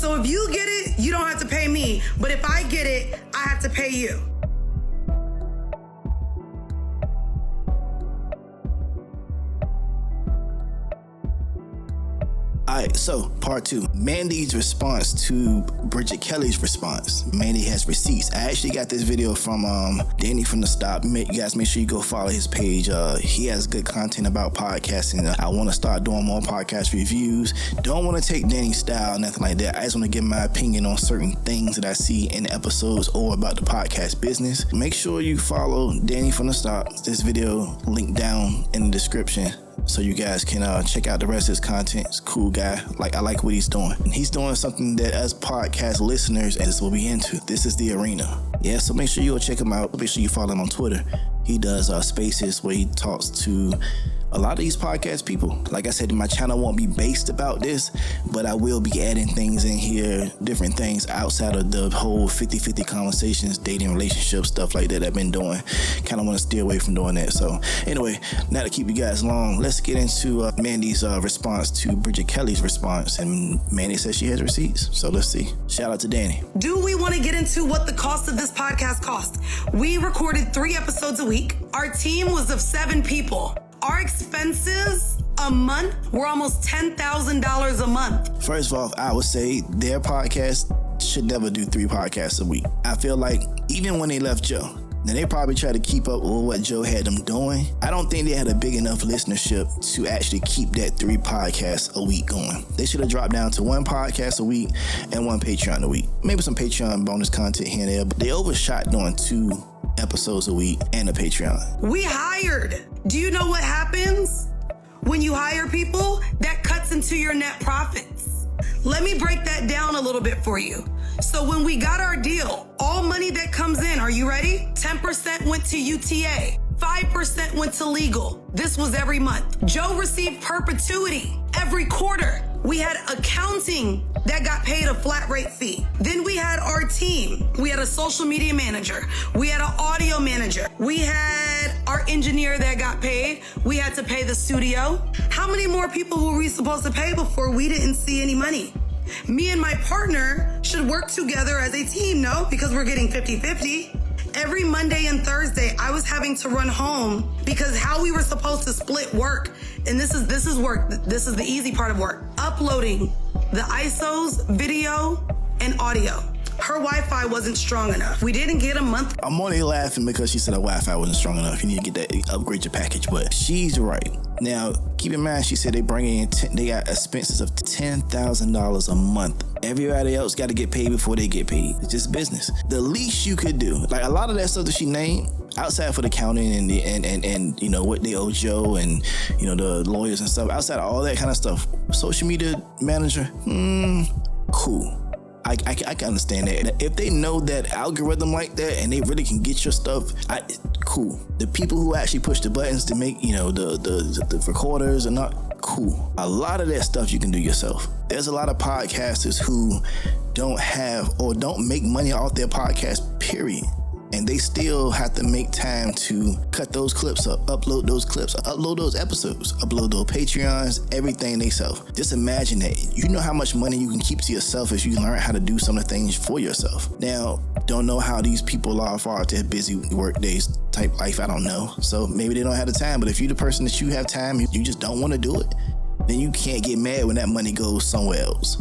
So if you get it, you don't have to pay me. But if I get it, I have to pay you. Alright, so part 2. Mandi's response to Bridget Kelly's response. Mandi has receipts. I actually got this video from Danny from the Stop. You guys make sure you go follow his page. He has good content about podcasting. I want to start doing more podcast reviews. Don't want to take Danny's style, nothing like that. I just want to give my opinion on certain things that I see in episodes or about the podcast business. Make sure you follow Danny from the Stop. This video linked down in the description, so you guys can check out the rest of his content. He's a cool guy. I like what he's doing. And he's doing something that us podcast listeners is what we into. This is the arena. Yeah, so make sure you go check him out. Make sure you follow him on Twitter. He does spaces where he talks to a lot of these podcast people. Like I said, my channel won't be based about this, but I will be adding things in here, different things outside of the whole 50-50 conversations, dating, relationships, stuff like that I've been doing. Kind of want to steer away from doing that. So anyway, not to keep you guys long, let's get into Mandi's response to Bridget Kelly's response. And Mandi says she has receipts. So let's see. Shout out to Danny. Do we want to get into what the cost of this podcast cost? We recorded 3 episodes a week. Our team was of 7 people. Our expenses a month were almost $10,000 a month. First of all, I would say their podcast should never do 3 podcasts a week. I feel like even when they left Joe, then they probably tried to keep up with what Joe had them doing. I don't think they had a big enough listenership to actually keep that 3 podcasts a week going. They should have dropped down to 1 podcast a week and 1 Patreon a week. Maybe some Patreon bonus content here and there, but they overshot doing 2 episodes a week and a Patreon. We hired. Do you know what happens when you hire people? That cuts into your net profits. Let me break that down a little bit for you. So when we got our deal, all money that comes in, are you ready? 10% went to UTA. 5% went to legal. This was every month. Joe received perpetuity every quarter. We had accounting that got paid a flat rate fee. Then we had our team. We had a social media manager. We had an audio manager. We had our engineer that got paid. We had to pay the studio. How many more people were we supposed to pay before we didn't see any money? Me and my partner should work together as a team, no? Because we're getting 50-50. Every Monday and Thursday, I was having to run home because how we were supposed to split work, and this is work. This is the easy part of work. Uploading the ISOs, video, and audio. Her Wi-Fi wasn't strong enough. We didn't get a month. I'm only laughing because she said her Wi-Fi wasn't strong enough. You need to get that, upgrade your package. But she's right. Now, keep in mind, she said they bring in, they got expenses of $10,000 a month. Everybody else got to get paid before they get paid. It's just business. The least you could do, like a lot of that stuff that she named, outside for the accounting and you know what they owe Joe and you know the lawyers and stuff, outside of all that kind of stuff, social media manager, cool. I can understand that. If they know that algorithm like that and they really can get your stuff, cool. The people who actually push the buttons to make, you know, the recorders and not, cool. A lot of that stuff you can do yourself. There's a lot of podcasters who don't have or don't make money off their podcast, period. And they still have to make time to cut those clips up, upload those clips, upload those episodes, upload those Patreons, everything they self. Just imagine that. You know how much money you can keep to yourself as you learn how to do some of the things for yourself. Now, don't know how these people are far to busy work days type life. I don't know. So maybe they don't have the time. But if you're the person that you have time, you just don't want to do it, then you can't get mad when that money goes somewhere else.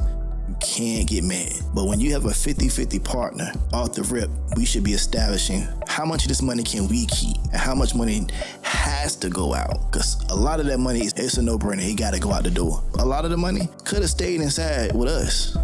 Can't get mad. But when you have a 50-50 partner off the rip, we should be establishing how much of this money can we keep and how much money has to go out, because a lot of that money, it's a no-brainer. It got to go out the door. A lot of the money could have stayed inside with us.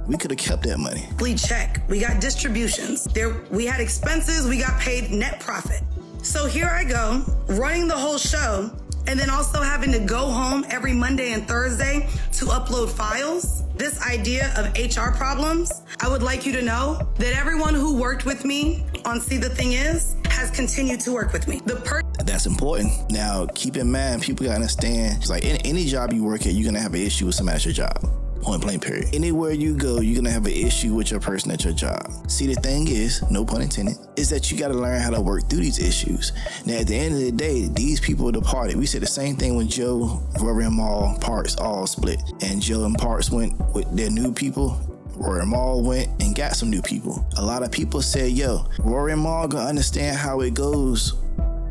We could have kept that money. We check. We got distributions. We had expenses. We got paid net profit. So here I go, running the whole show, and then also having to go home every Monday and Thursday to upload files. This idea of HR problems, I would like you to know that everyone who worked with me on See the Thing Is has continued to work with me. That's important. Now, keep in mind, people gotta understand, it's like any job you work at, you're gonna have an issue with somebody at your job. Point blank period. Anywhere you go, you're gonna have an issue with your person at your job. See, the thing is, no pun intended, is that you gotta learn how to work through these issues. Now, at the end of the day, these people departed. We said the same thing when Joe, Rory and Parks all split. And Joe and Parks went with their new people. Rory Mal went and got some new people. A lot of people said, yo, Rory Mal gonna understand how it goes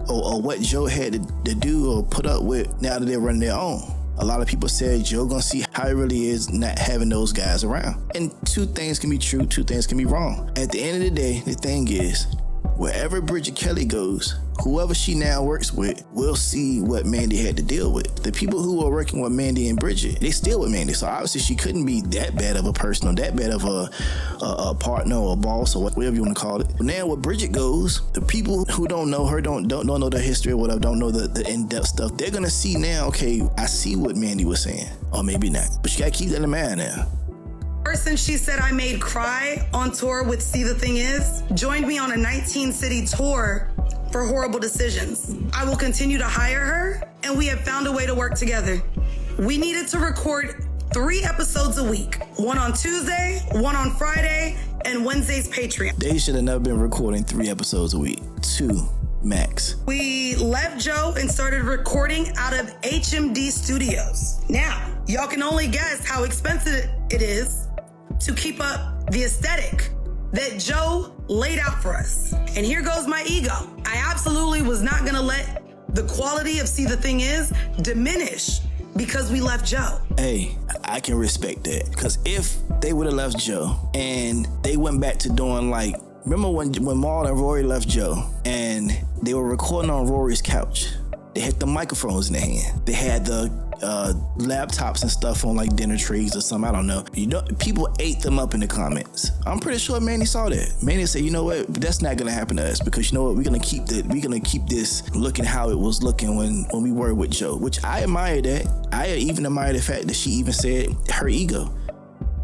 or what Joe had to do or put up with now that they're running their own. A lot of people said Joe gonna see how it really is not having those guys around. And two things can be true, two things can be wrong. At the end of the day, the thing is, wherever Bridget Kelly goes, whoever she now works with will see what Mandii had to deal with. The people who are working with Mandii and Bridget, they still with Mandii. So obviously she couldn't be that bad of a person or that bad of a partner or a boss or whatever you want to call it. But now where Bridget goes, the people who don't know her, don't know the history or whatever, don't know the in-depth stuff, they're going to see now, okay, I see what Mandii was saying. Or maybe not. But you got to keep that in mind now. Person she said I made cry on tour with See the Thing Is joined me on a 19-city tour for Horrible Decisions. I will continue to hire her, and we have found a way to work together. We needed to record 3 episodes a week, one on Tuesday, one on Friday, and Wednesday's Patreon. They should have never been recording 3 episodes a week. 2 max. We left Joe and started recording out of HMD Studios. Now, y'all can only guess how expensive it is to keep up the aesthetic that Joe laid out for us. And here goes my ego. I absolutely was not gonna let the quality of See the Thing Is diminish because we left Joe. Hey, I can respect that. Because if they would have left Joe and they went back to doing like, remember when Mal and Rory left Joe and they were recording on Rory's couch? They had the microphones in their hand. They had the laptops and stuff on like dinner trays or something. I don't know. People ate them up in the comments. I'm pretty sure Mandii saw that. Mandii said, you know what? That's not gonna happen to us because you know what? We're gonna keep this looking how it was looking when we were with Joe, which I admire that. I even admire the fact that she even said her ego.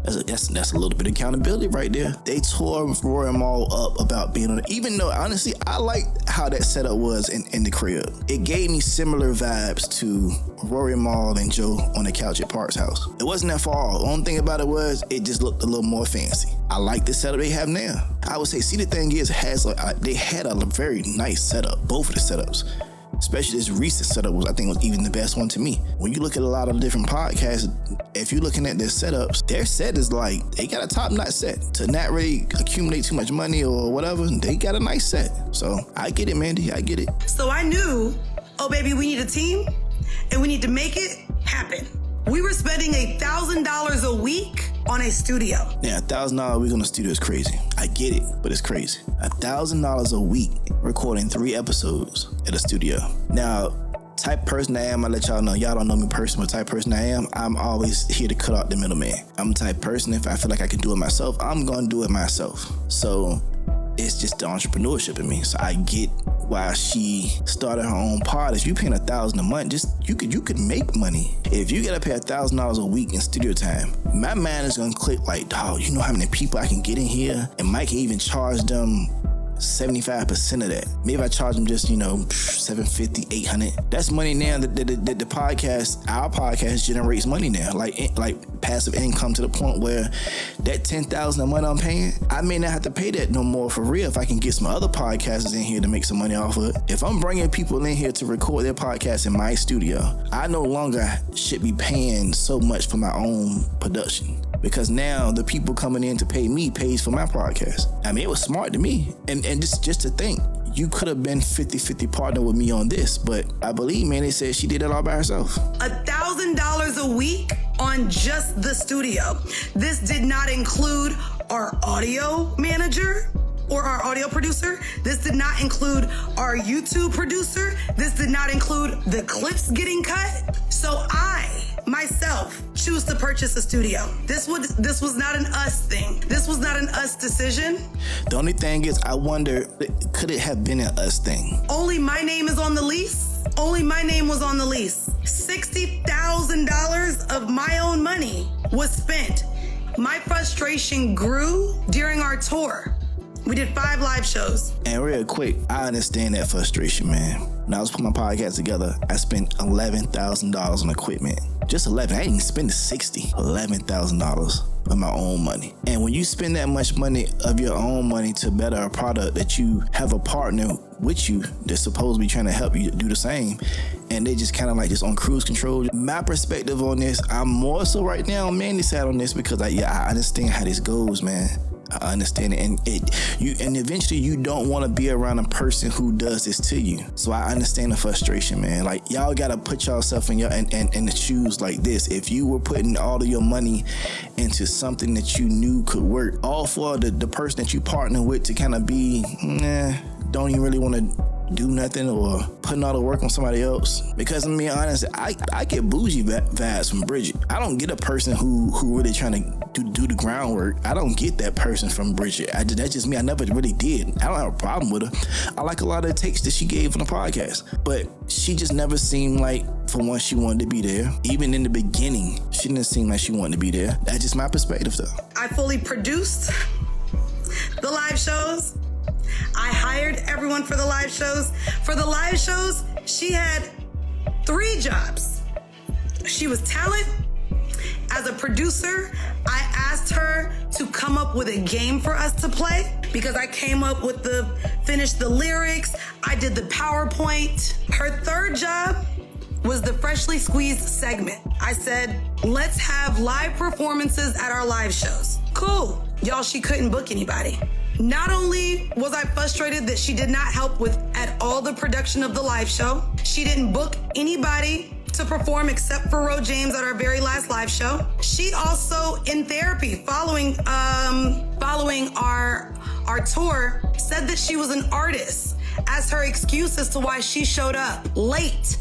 That's a little bit of accountability right there. They tore Rory Mal up about being on it. Even though, honestly, I liked how that setup was in the crib. It gave me similar vibes to Rory Mal and Joe on the couch at Park's house. It wasn't that far off. The only thing about it was, it just looked a little more fancy. I like the setup they have now. I would say, See the Thing Is, they had a very nice setup, both of the setups. Especially this recent setup was even the best one to me. When you look at a lot of different podcasts, if you're looking at their setups, their set is like, they got a top-notch set. To not really accumulate too much money or whatever, they got a nice set. So I get it, Mandii, I get it. So I knew, oh baby, we need a team and we need to make it happen. We were spending $1,000 a week on a studio. Yeah, $1,000 a week on a studio is crazy. I get it, but it's crazy. $1,000 a week recording 3 episodes at a studio. Now, type person I am, I let y'all know. Y'all don't know me personally, but type person I am, I'm always here to cut out the middleman. I'm the type person, if I feel like I can do it myself, I'm gonna do it myself. So it's just the entrepreneurship in me. So I get why she started her own pod. If you paying $1,000 a month, you could make money. If you gotta pay $1,000 a week in studio time, my mind is gonna click like, dog, you know how many people I can get in here? And Mike can even charge them 75% of that. Maybe I charge them just, $750, $800. That's money now that the podcast, our podcast generates money now. Like passive income to the point where that $10,000 a month I'm paying, I may not have to pay that no more for real if I can get some other podcasters in here to make some money off of it. If I'm bringing people in here to record their podcast in my studio, I no longer should be paying so much for my own production. Because now the people coming in to pay me pays for my podcast. I mean, it was smart to me. And just to think, you could have been 50-50 partner with me on this, but I believe, man, they said she did it all by herself. $1,000 a week on just the studio. This did not include our audio manager or our audio producer. This did not include our YouTube producer. This did not include the clips getting cut. So I myself choose to purchase a studio. This was not an us thing. This was not an us decision. The only thing is, I wonder, could it have been an us thing? Only my name is on the lease. Only my name was on the lease. $60,000 of my own money was spent. My frustration grew during our tour. We did 5 live shows. And real quick, I understand that frustration, man. When I was putting my podcast together, I spent $11,000 on equipment. Just 11. I didn't even spend $60,000. $11,000. of my own money. And when you spend that much money of your own money to better a product that you have a partner with you that's supposed to be trying to help you do the same, and they just kind of like just on cruise control. My perspective on this, I'm more so right now on Mandi's side on this because I understand how this goes, man. I understand it, and eventually you don't want to be around a person who does this to you. So I understand the frustration, man. Like, y'all gotta put yourself in the shoes like this. If you were putting all of your money into something that you knew could work, all for the person that you partner with to kind of be, don't even really want to do nothing or putting all the work on somebody else. Because I'm being honest, I get bougie vibes from Bridget. I don't get a person who really trying to do the groundwork. I don't get that person from Bridget. That's just me. I never really did. I don't have a problem with her. I like a lot of the takes that she gave on the podcast, but she just never seemed like, for one, she wanted to be there. Even in the beginning, she didn't seem like she wanted to be there. That's just my perspective, though. I fully produced the live shows. I hired everyone for the live shows. For the live shows, she had 3 jobs. She was talent. As a producer, I asked her to come up with a game for us to play because I came up with finished the lyrics. I did the PowerPoint. Her 3rd job was the Freshly Squeezed segment. I said, let's have live performances at our live shows. Cool. Y'all, she couldn't book anybody. Not only was I frustrated that she did not help with at all the production of the live show, she didn't book anybody to perform except for Ro James at our very last live show. She also, in therapy, following our tour, said that she was an artist as her excuse as to why she showed up late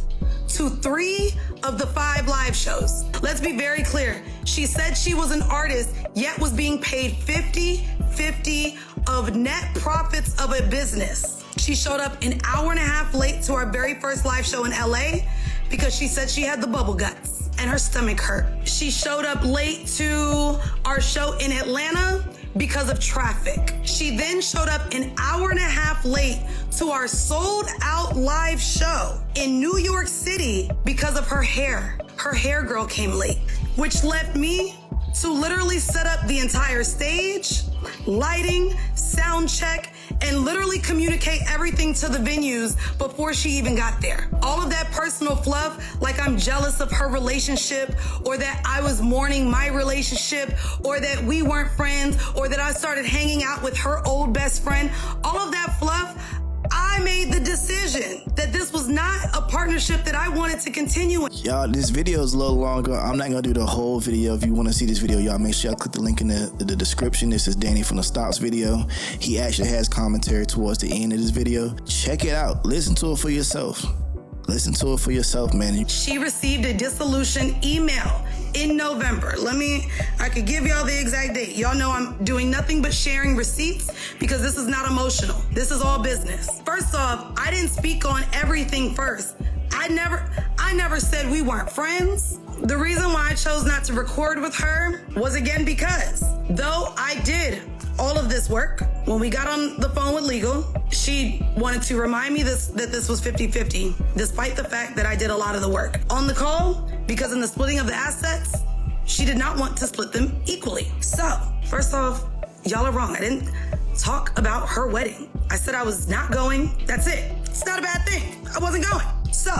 to 3 of the 5 live shows. Let's be very clear. She said she was an artist, yet was being paid 50-50 of net profits of a business. She showed up an hour and a half late to our very first live show in LA because she said she had the bubble guts and her stomach hurt. She showed up late to our show in Atlanta because of traffic. She then showed up an hour and a half late to our sold out live show in New York City because of her hair. Her hair girl came late, which left me to literally set up the entire stage, lighting, sound check, and literally communicate everything to the venues before she even got there. All of that personal fluff, like I'm jealous of her relationship, or that I was mourning my relationship, or that we weren't friends, or that I started hanging out with her old best friend, all of that fluff, I made the decision that this was not a partnership that I wanted to continue in. Y'all, this video is a little longer. I'm not gonna do the whole video. If you want to see this video, y'all make sure y'all click the link in the description. This is Danny from the Stops video. He actually has commentary towards the end of this video. Check it out. Listen to it for yourself. Listen to it for yourself, man. She received a dissolution email in November. I could give y'all the exact date. Y'all know I'm doing nothing but sharing receipts because this is not emotional. This is all business. First off, I didn't speak on everything first. I never said we weren't friends. The reason why I chose not to record with her was again because though I did all of this work, when we got on the phone with legal, she wanted to remind me that this was 50-50, despite the fact that I did a lot of the work. On the call, because in the splitting of the assets, she did not want to split them equally. So, first off, y'all are wrong. I didn't talk about her wedding. I said I was not going. That's it. It's not a bad thing. I wasn't going. So,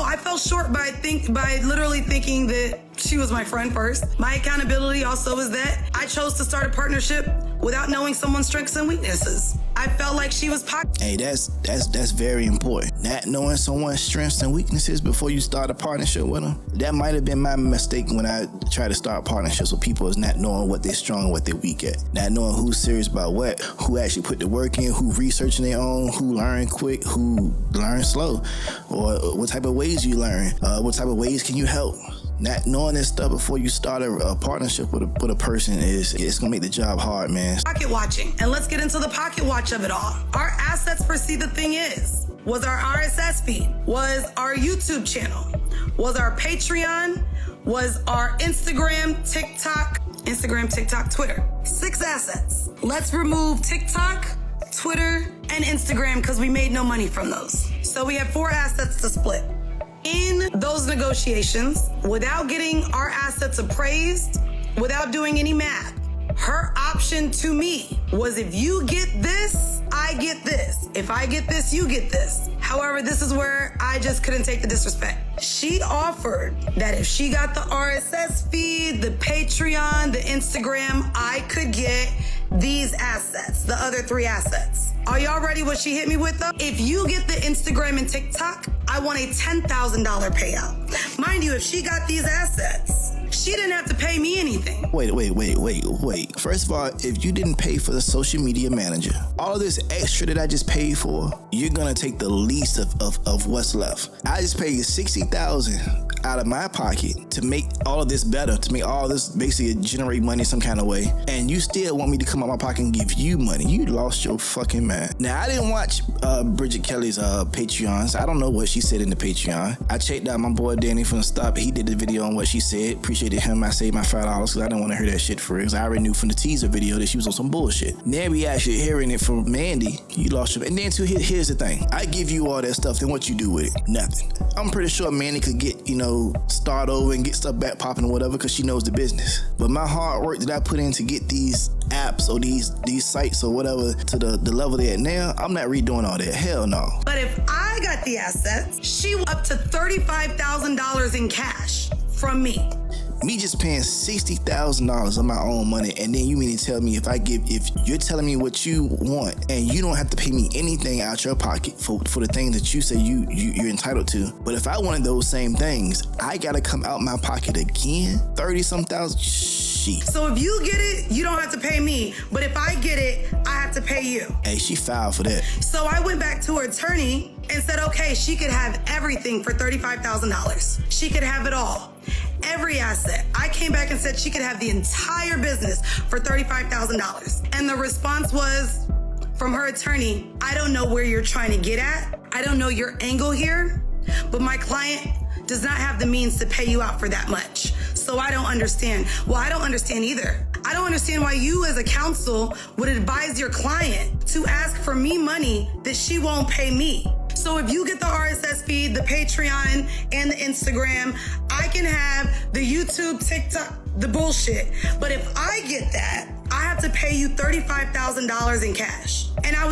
I fell short by literally thinking that she was my friend first. My accountability also is that I chose to start a partnership without knowing someone's strengths and weaknesses. I felt like she was Hey, that's very important. Not knowing someone's strengths and weaknesses before you start a partnership with them. That might have been my mistake when I try to start partnerships with people, is not knowing what they're strong and what they're weak at. Not knowing who's serious about what, who actually put the work in, who researching their own, who learn quick, who learn slow, or what type of ways you learn, what type of ways can you help. Not knowing this stuff before you start a partnership with a person it's gonna make the job hard, man. Pocket watching, and let's get into the pocket watch of it all. Our assets for See the Thing was our RSS feed, was our YouTube channel, was our Patreon, was our Instagram, TikTok, Twitter. 6 assets. Let's remove TikTok, Twitter, and Instagram because we made no money from those. So we have 4 assets to split. In those negotiations, without getting our assets appraised without doing any math, her option to me was, if you get this, I get this. If I get this, you get this. However, this is where I just couldn't take the disrespect. She offered that if she got the RSS feed, the Patreon, the Instagram, I could get these assets, the other 3 assets. Are y'all ready what she hit me with though? If you get the Instagram and TikTok, I want a $10,000 payout. Mind you, if she got these assets, she didn't have to pay me anything. Wait. First of all, if you didn't pay for the social media manager, all of this extra that I just paid for, you're gonna take the least of what's left. I just paid $60,000 out of my pocket to make all of this better, to make all this basically generate money some kind of way, and you still want me to come out my pocket and give you money. You lost your fucking mind. Now, I didn't watch Bridget Kelly's Patreons. I don't know what she said in the Patreon. I checked out my boy Danny from the stop. He did the video on what she said. Appreciated him. I saved my $5 because I didn't want to hear that shit for real. I already knew from the teaser video that she was on some bullshit. Now we actually hearing it from Mandii. You lost your... And then too, here's the thing. I give you all that stuff, then what you do with it? Nothing. I'm pretty sure Mandii could get, start over and get stuff back popping or whatever because she knows the business. But my hard work that I put in to get these apps or these sites or whatever to the level they're at now, I'm not redoing all that. Hell no. But if I got the assets, she was up to $35,000 in cash from me. Me just paying $60,000 of my own money, and then you mean to tell me if you're telling me what you want and you don't have to pay me anything out your pocket for the things that you say you're entitled to, but if I wanted those same things, I gotta come out my pocket again? 30-some thousand? Shit. So if you get it, you don't have to pay me, but if I get it, I have to pay you. Hey, she filed for that. So I went back to her attorney and said, okay, she could have everything for $35,000. She could have it all. Every asset. I came back and said she could have the entire business for $35,000. And the response was from her attorney, I don't know where you're trying to get at. I don't know your angle here, but my client does not have the means to pay you out for that much. So I don't understand. Well, I don't understand either. I don't understand why you as a counsel would advise your client to ask for me money that she won't pay me. So if you get the RSS feed, the Patreon, and the Instagram, I can have the YouTube, TikTok, the bullshit. But if I get that, I have to pay you $35,000 in cash. And I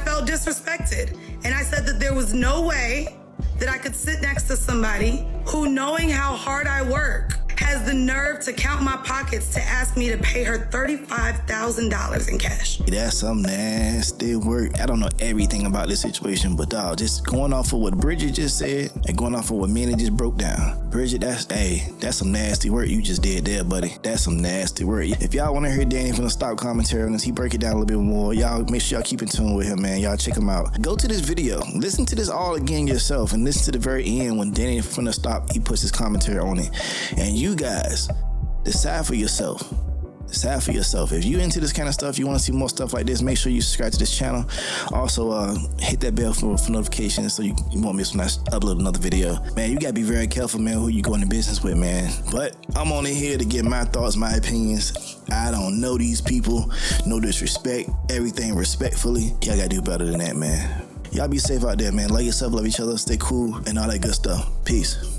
felt disrespected. And I said that there was no way that I could sit next to somebody who, knowing how hard I work, has the nerve to count my pockets to ask me to pay her $35,000 in cash. That's some nasty work. I don't know everything about this situation, but dog, just going off of what Bridget just said and going off of what Mandii just broke down. Bridget, that's some nasty work you just did there, buddy. That's some nasty work. If y'all want to hear Danny from the stop commentary on this, he break it down a little bit more. Y'all make sure y'all keep in tune with him, man. Y'all check him out. Go to this video. Listen to this all again yourself and listen to the very end when Danny from the stop, he puts his commentary on it. And you guys, decide for yourself. Decide for yourself. If you into this kind of stuff, you want to see more stuff like this, make sure you subscribe to this channel. Also, hit that bell for notifications so you won't miss when I upload another video. Man, you gotta be very careful, man, who you go into business with, man. But I'm only here to give my thoughts, my opinions. I don't know these people. No disrespect. Everything respectfully. Y'all gotta do better than that, man. Y'all be safe out there, man. Love yourself, love each other, stay cool, and all that good stuff. Peace.